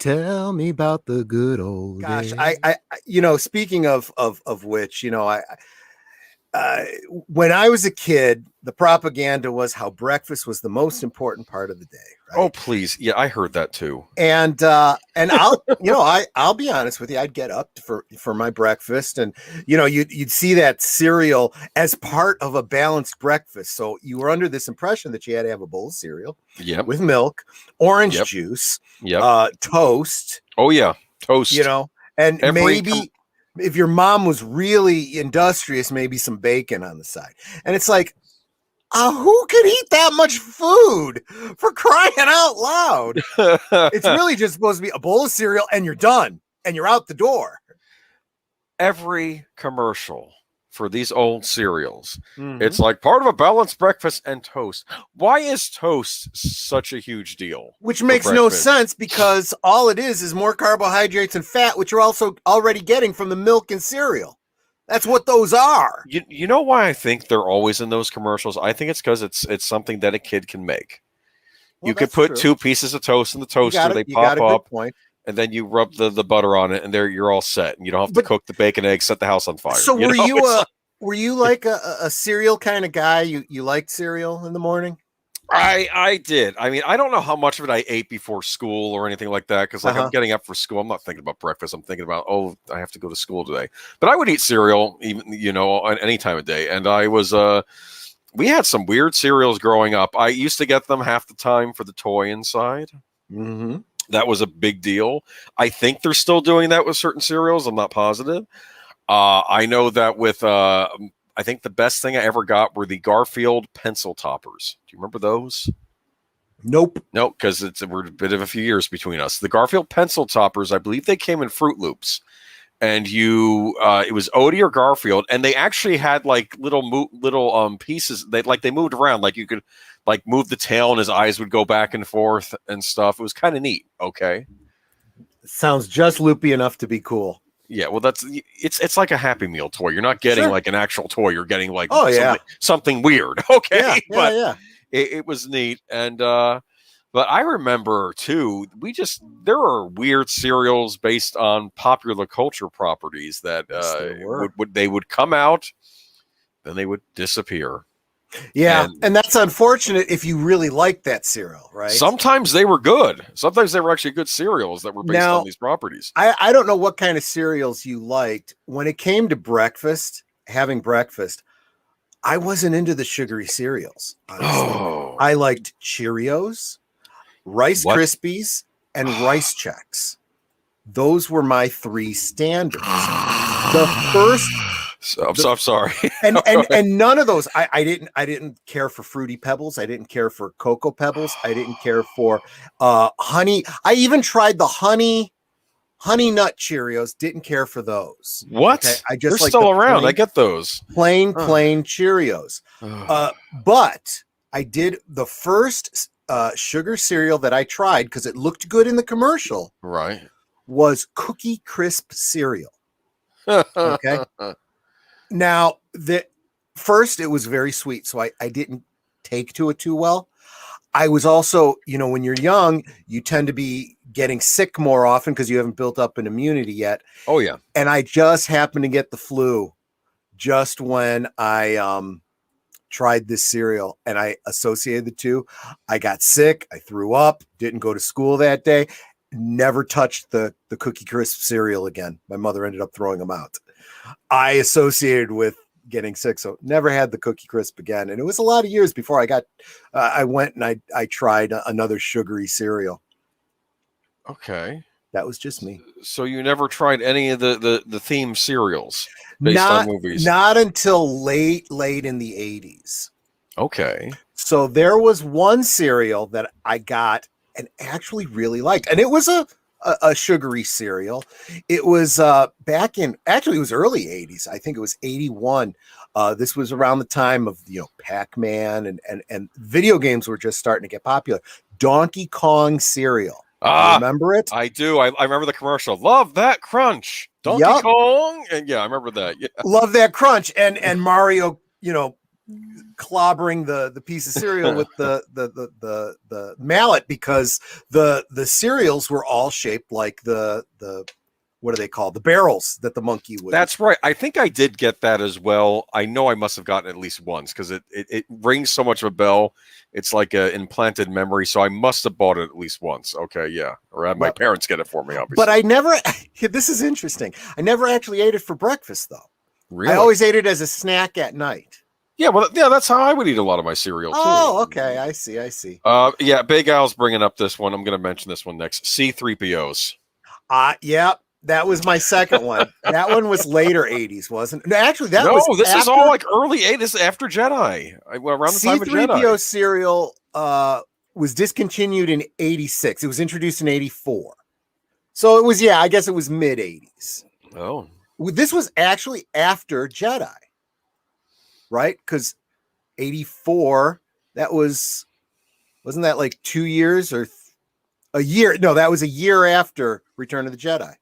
Tell me about the good old Gosh, days. speaking of which, when I was a kid, the propaganda was how breakfast was the most important part of the day, right? Oh, please. Yeah, I heard that too. And I'll be honest with you, I'd get up for my breakfast, and you'd see that cereal as part of a balanced breakfast. So you were under this impression that you had to have a bowl of cereal with milk, orange juice, toast. Oh yeah, toast. And maybe if your mom was really industrious, maybe some bacon on the side. And it's like, who could eat that much food, for crying out loud? It's really just supposed to be a bowl of cereal and you're done and you're out the door. Every commercial for these old cereals, it's like part of a balanced breakfast and toast. Why is toast such a huge deal? Which makes no sense, because all it is more carbohydrates and fat, which you're also already getting from the milk and cereal. That's what those are. You know why I think they're always in those commercials? I think it's because it's something that a kid can make. Well, you could put 2 pieces of toast in the toaster, they pop up, and then you rub the butter on it, and there you're all set. And you don't have to cook the bacon, eggs, set the house on fire. So were you like a cereal kind of guy? You liked cereal in the morning? I did. I mean, I don't know how much of it I ate before school or anything like that, because I'm getting up for school. I'm not thinking about breakfast. I'm thinking about, I have to go to school today. But I would eat cereal even at any time of day. And I was we had some weird cereals growing up. I used to get them half the time for the toy inside. Mm-hmm. That was a big deal. I think they're still doing that with certain cereals. I'm not positive. I know that with I think the best thing I ever got were the Garfield pencil toppers. Do you remember those? Nope. No, because we're a bit of a few years between us. The Garfield pencil toppers, I believe they came in Fruit Loops. And it was Odie or Garfield, and they actually had like little pieces. They moved around, like you could like move the tail, and his eyes would go back and forth and stuff. It was kind of neat. Okay, sounds just loopy enough to be cool. Yeah, well, it's like a Happy Meal toy. You're not getting like an actual toy. You're getting like something weird. Okay, it was neat, and but I remember too. There are weird cereals based on popular culture properties that they would come out, then they would disappear. Yeah, and that's unfortunate if you really like that cereal, right? Sometimes they were good. Sometimes they were actually good cereals that were based on these properties. I don't know what kind of cereals you liked. When it came to having breakfast, I wasn't into the sugary cereals. Honestly. I liked Cheerios, Rice Krispies, and Rice Chex. Those were my 3 standards. The first... I'm so sorry. and none of those. I didn't care for Fruity Pebbles. I didn't care for Cocoa Pebbles. I didn't care for honey. I even tried the honey nut Cheerios. Didn't care for those. What? Okay? They're still around. I get those. Plain Cheerios. But I did the first sugar cereal that I tried, because it looked good in the commercial. Right. Was Cookie Crisp cereal. Okay. Now, first, it was very sweet, so I didn't take to it too well. I was also, when you're young, you tend to be getting sick more often because you haven't built up an immunity yet. Oh, yeah. And I just happened to get the flu just when I tried this cereal, and I associated the two. I got sick. I threw up, didn't go to school that day, never touched the Cookie Crisp cereal again. My mother ended up throwing them out. I associated with getting sick, so never had the Cookie Crisp again. And it was a lot of years before I went and I tried another sugary cereal. Okay. That was just me. So you never tried any of the theme cereals based on movies? Not until late in the 80s. Okay. So there was one cereal that I got and actually really liked. And it was a sugary cereal. It was it was early 80s. I think it was 81. This was around the time of Pac-Man and video games were just starting to get popular. Donkey Kong cereal. Remember it? I do. I remember the commercial. Love that crunch. Donkey Kong. And I remember that. Yeah. Love that crunch. And Mario, clobbering the piece of cereal with the mallet, because the cereals were all shaped like the what are they called? The barrels that the monkey would. That's right. I think I did get that as well. I know I must have gotten it at least once because it rings so much of a bell. It's like an implanted memory. So I must have bought it at least once. Okay, yeah. Or had my parents get it for me, obviously. But I never, this is interesting. I never actually ate it for breakfast, though. Really? I always ate it as a snack at night. Yeah, well, yeah, that's how I would eat a lot of my cereal, too. Oh, okay. I see. Yeah, Big Al's bringing up this one. I'm going to mention this one next. C-3POs. Yeah. That was my second one. That one was later 80s, wasn't it? No, actually, this is all like early 80s after Jedi. Around the time of Jedi. C-3PO cereal was discontinued in 86. It was introduced in 84. So it was, I guess it was mid 80s. Oh. This was actually after Jedi, right? Because 84, wasn't that like 2 years or a year? No, that was a year after Return of the Jedi.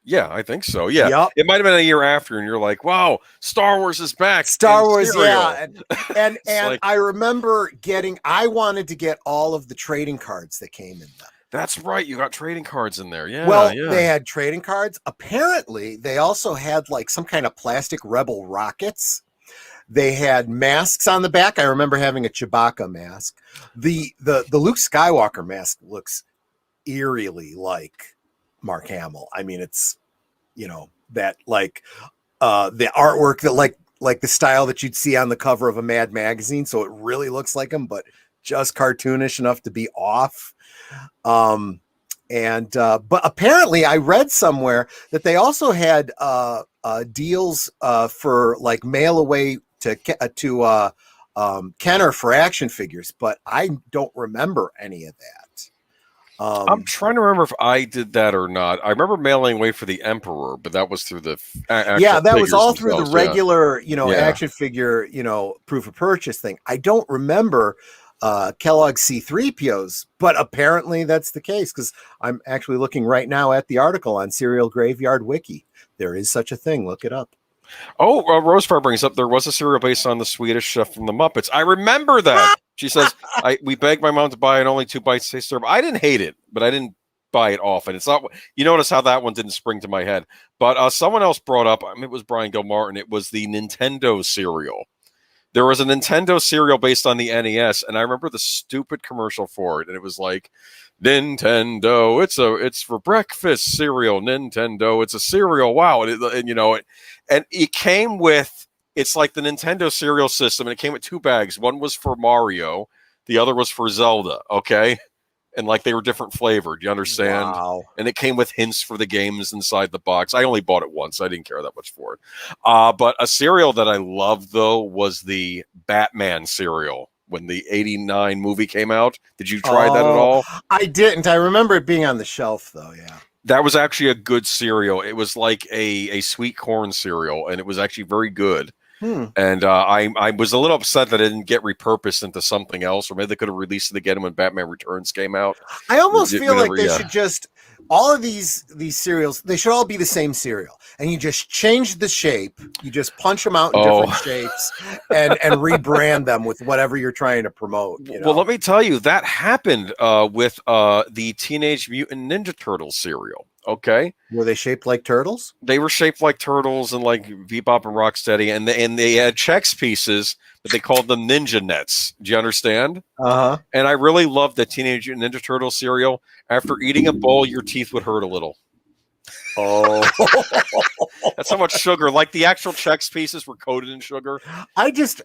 Yeah, I think so. Yeah, yep. It might have been a year after, and you're like, "Wow, Star Wars is back!" Star Wars, yeah. And like, I remember I wanted to get all of the trading cards that came in them. That's right. You got trading cards in there. Yeah. Well, they had trading cards. Apparently, they also had like some kind of plastic Rebel rockets. They had masks on the back. I remember having a Chewbacca mask. The Luke Skywalker mask looks eerily like Mark Hamill. I mean, it's, that like the artwork that like the style that you'd see on the cover of a Mad magazine. So it really looks like him, but just cartoonish enough to be off. But apparently I read somewhere that they also had deals for like mail away to Kenner for action figures, but I don't remember any of that. I'm trying to remember if I did that or not. I remember mailing away for the Emperor, but that was through the that was all through the regular, action figure, proof of purchase thing. I don't remember Kellogg's C-3POs, but apparently that's the case because I'm actually looking right now at the article on Cereal Graveyard Wiki. There is such a thing. Look it up. Oh, Rosefire brings up there was a cereal based on the Swedish chef from the Muppets. I remember that. She says, we begged my mom to buy it, only 2 bites taste terrible. I didn't hate it, but I didn't buy it often. It's not, you notice how that one didn't spring to my head. But someone else brought up, it was Brian Gilmartin, it was the Nintendo cereal. There was a Nintendo cereal based on the NES, and I remember the stupid commercial for it, and it was like, Nintendo, it's for breakfast cereal. Nintendo, it's a cereal. Wow, and it came with, it's like the Nintendo cereal system, and it came with 2 bags. One was for Mario, the other was for Zelda. Okay, and like they were different flavored. You understand? Wow. And it came with hints for the games inside the box. I only bought it once. I didn't care that much for it. But a cereal that I loved though was the Batman cereal. When the 89 movie came out. Did you try that at all? I didn't. I remember it being on the shelf, though, yeah. That was actually a good cereal. It was like a sweet corn cereal, and it was actually very good. And I was a little upset that it didn't get repurposed into something else, or maybe they could have released it again when Batman Returns came out. I almost feel like they should just, all of these cereals, they should all be the same cereal. And you just change the shape. You just punch them out in different shapes and rebrand them with whatever you're trying to promote. Well, let me tell you, that happened with the Teenage Mutant Ninja Turtles cereal. Okay. Were they shaped like turtles? They were shaped like turtles and like Bebop and Rocksteady, and they had Chex pieces, but they called them Ninja Nets. Do you understand? Uh-huh. And I really loved the Teenage Mutant Ninja Turtle cereal. After eating a bowl, your teeth would hurt a little. Oh, that's how much sugar. Like the actual Chex pieces were coated in sugar. I get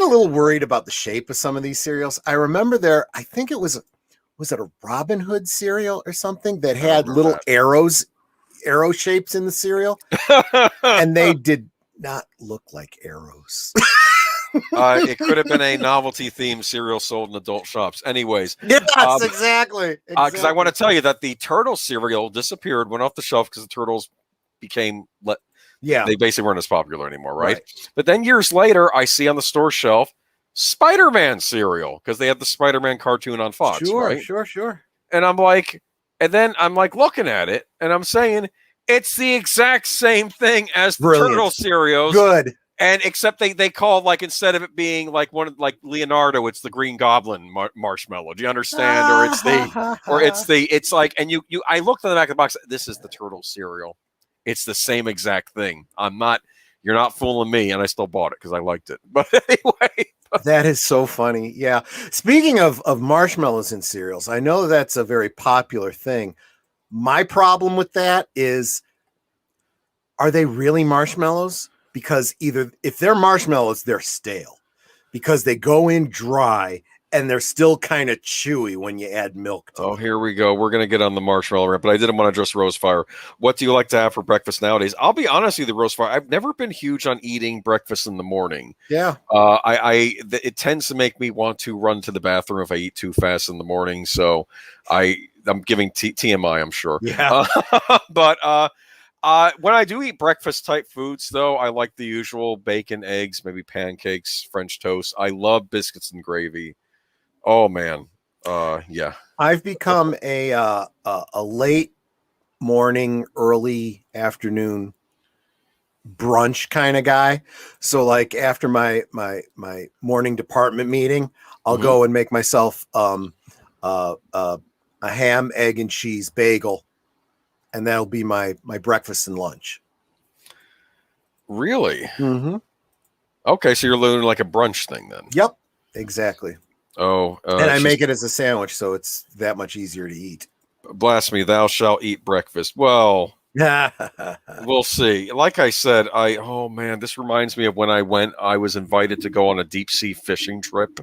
a little worried about the shape of some of these cereals. I remember I think it was it a Robin Hood cereal or something that had little arrow shapes in the cereal, and they did not look like arrows. It could have been a novelty themed cereal sold in adult shops. Anyways. Yes, exactly. Because I want to tell you that the turtle cereal disappeared, went off the shelf because the turtles became, they basically weren't as popular anymore, right? But then years later, I see on the store shelf Spider-Man cereal because they had the Spider-Man cartoon on Fox. Sure. And I'm like looking at it and I'm saying, it's the exact same thing as the turtle cereals. Good. And except they call, like, instead of it being like one of, like, Leonardo, it's the Green Goblin marshmallow. Do you understand? It's like, and you I looked on the back of the box. This is the turtle cereal. It's the same exact thing. You're not fooling me, and I still bought it because I liked it. But anyway. That is so funny. Yeah. Speaking of marshmallows in cereals, I know that's a very popular thing. My problem with that is, are they really marshmallows? Because either if they're marshmallows, they're stale because they go in dry and they're still kind of chewy when you add milk to them. Here we go. We're going to get on the marshmallow rant, but I didn't want to address roast fire. What do you like to have for breakfast nowadays? I'll be honest with you, the roast fire. I've never been huge on eating breakfast in the morning. Yeah. It tends to make me want to run to the bathroom if I eat too fast in the morning. So I'm giving TMI, I'm sure. Yeah. But when I do eat breakfast type foods, though, I like the usual bacon, eggs, maybe pancakes, French toast. I love biscuits and gravy. Oh man. Yeah. I've become a late morning, early afternoon brunch kind of guy. So like after my morning department meeting, I'll go and make myself a ham, egg, and cheese bagel. And that'll be my breakfast and lunch. Really? Mm-hmm. Okay, so you're doing like a brunch thing then. Yep, exactly. Oh, and I make it as a sandwich, so it's that much easier to eat. Blasphemy! Thou shalt eat breakfast. Well, we'll see. Like I said, oh man, this reminds me of when I was invited to go on a deep sea fishing trip.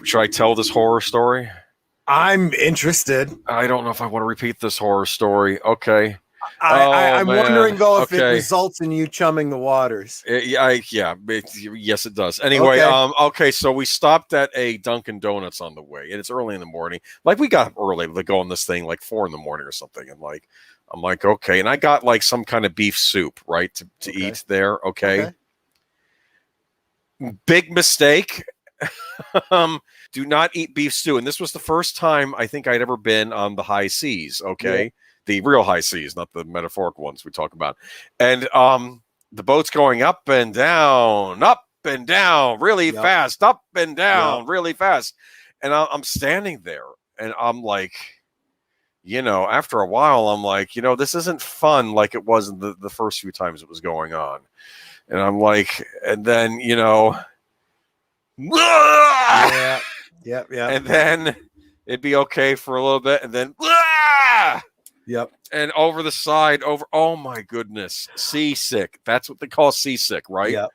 Should I tell this horror story? I'm interested. I don't know if I want to repeat this horror story. Okay. I'm wondering, though, if it results in you chumming the waters. Yes, it does. Anyway, okay, so we stopped at a Dunkin' Donuts on the way, and it's early in the morning. Like, we got up early to go on this thing, like 4 in the morning or something. And like, I'm like, okay. And I got like some kind of beef soup, right, to eat there. Okay. Big mistake. Do not eat beef stew. And this was the first time I think I'd ever been on the high seas. Okay. Yeah. The real high seas, not the metaphorical ones we talk about. And the boat's going up and down really fast, up and down really fast. And I'm standing there and I'm like, after a while, I'm like, this isn't fun like it was the first few times it was going on. And I'm like, and then, yeah. And then it'd be okay for a little bit, and then yep. And over the side, oh my goodness, seasick. That's what they call seasick, right? Yep.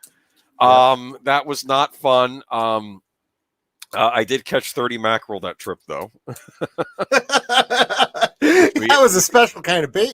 That was not fun. I did catch 30 mackerel that trip, though. That was a special kind of bait.